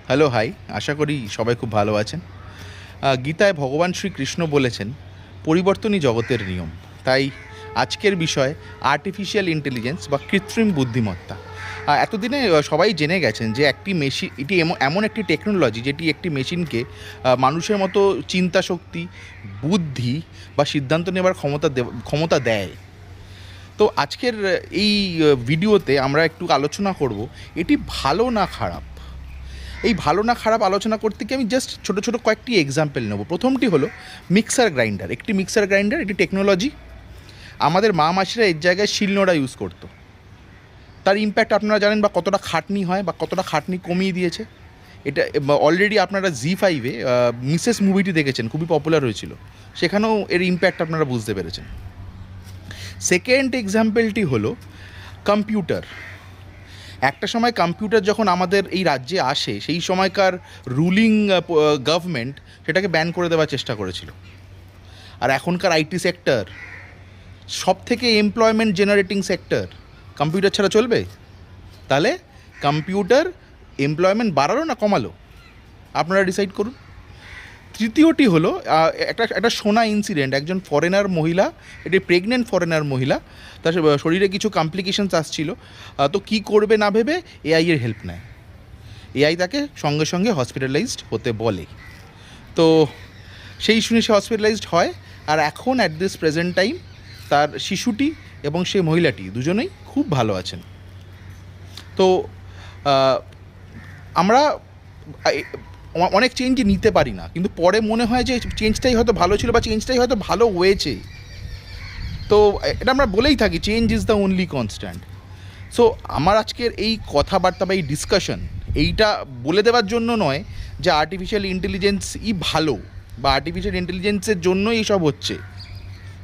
Hello hi, আশা করি সবাই খুব ভালো আছেন। গীতায় ভগবান শ্রীকৃষ্ণ বলেছেন পরিবর্তনই জগতের নিয়ম। তাই আজকের বিষয় আর্টিফিশিয়াল ইন্টেলিজেন্স বা কৃত্রিম বুদ্ধিমত্তা। এতদিনে সবাই জেনে গেছেন যে একটি মেশিন এটি এমন একটি টেকনোলজি যেটি একটি মেশিনকে মানুষের মতো চিন্তা শক্তি, বুদ্ধি বা সিদ্ধান্ত নেওয়ার ক্ষমতা দেয়। তো আজকের এই ভিডিওতে আমরা একটু আলোচনা করব এটি ভালো না খারাপ। এই ভালো না খারাপ আলোচনা করতে গিয়ে আমি জাস্ট ছোটো ছোটো কয়েকটি এক্সাম্পল নেব। প্রথমটি হলো মিক্সার গ্রাইন্ডার। একটি মিক্সার গ্রাইন্ডার, এটি টেকনোলজি। আমাদের মা মাসিরা এর জায়গায় শিলনোড়া ইউজ করতো। তার ইম্প্যাক্ট আপনারা জানেন, বা কতটা খাটনি হয় বা কতটা খাটনি কমিয়ে দিয়েছে। এটা অলরেডি আপনারা জি5-এ মিসেস মুভিটি দেখেছেন, খুবই পপুলার হয়েছিল, সেখানেও এর ইম্প্যাক্ট আপনারা বুঝতে পেরেছেন। সেকেন্ড এক্সাম্পলটি হলো কম্পিউটার। একটা সময় কম্পিউটার যখন আমাদের এই রাজ্যে আসে, সেই সময়কার রুলিং গভর্নমেন্ট সেটাকে ব্যান করে দেওয়ার চেষ্টা করেছিল। আর এখনকার আইটি সেক্টর সব থেকে এমপ্লয়মেন্ট জেনারেটিং সেক্টর। কম্পিউটার ছাড়া চলবে? তাহলে কম্পিউটার এমপ্লয়মেন্ট বাড়ালো না কমালো? আপনারা ডিসাইড করুন। তৃতীয়টি হলো একটা শোনা ইনসিডেন্ট। একজন ফরেনার মহিলা, এটি প্রেগনেন্ট ফরেনার মহিলা, তার শরীরে কিছু কমপ্লিকেশনস আসছিল। তো কী করবে না ভেবে এআইয়ের হেল্প নেয়। এআই তাকে সঙ্গে সঙ্গে হসপিটালাইজড হতে বলে। তো সেই শুনে সে হসপিটালাইজড হয়। আর এখন অ্যাট দিস প্রেজেন্ট টাইম তার শিশুটি এবং সেই মহিলাটি দুজনেই খুব ভালো আছেন। তো আমরা অনেক চেঞ্জই নিতে পারি না, কিন্তু পরে মনে হয় যে চেঞ্জটাই হয়তো ভালো ছিল বা চেঞ্জটাই হয়তো ভালো হয়েছে। তো এটা আমরা বলেই থাকি, change is the only constant. So আমার আজকের এই কথাবার্তা বা এই ডিসকাশন এইটা বলে দেওয়ার জন্য নয় যে আর্টিফিশিয়াল ইন্টেলিজেন্সই ভালো বা আর্টিফিশিয়াল ইন্টেলিজেন্সের জন্যই এইসব হচ্ছে।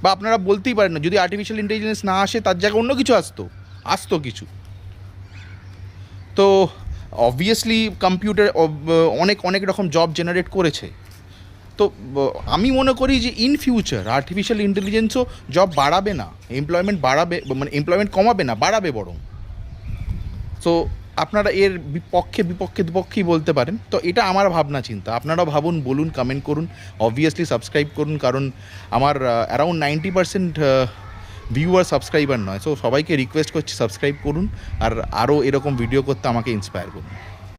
বা আপনারা বলতেই পারেন না, যদি আর্টিফিশিয়াল ইন্টেলিজেন্স না আসে তার জায়গায় অন্য কিছু আসতো কিছু। তো অবভিয়াসলি কম্পিউটার অনেক অনেক রকম জব জেনারেট করেছে। তো আমি মনে করি যে ইন ফিউচার আর্টিফিশিয়াল ইন্টেলিজেন্সও জব বাড়াবে না, এমপ্লয়মেন্ট বাড়াবে, মানে এমপ্লয়মেন্ট কমাবে না, বাড়াবে বরং। সো আপনারা এর বিপক্ষে দুপক্ষেই বলতে পারেন। তো এটা আমার ভাবনা চিন্তা। আপনারাও ভাবুন, বলুন, কমেন্ট করুন, অবভিয়াসলি সাবস্ক্রাইব করুন, কারণ আমার অ্যারাউন্ড 90% ভিউয়ার সাবস্ক্রাইবার নয়। সো সবাইকে রিকোয়েস্ট করছি সাবস্ক্রাইব করুন আর আরও এরকম ভিডিও করতে আমাকে ইন্সপায়ার করুন।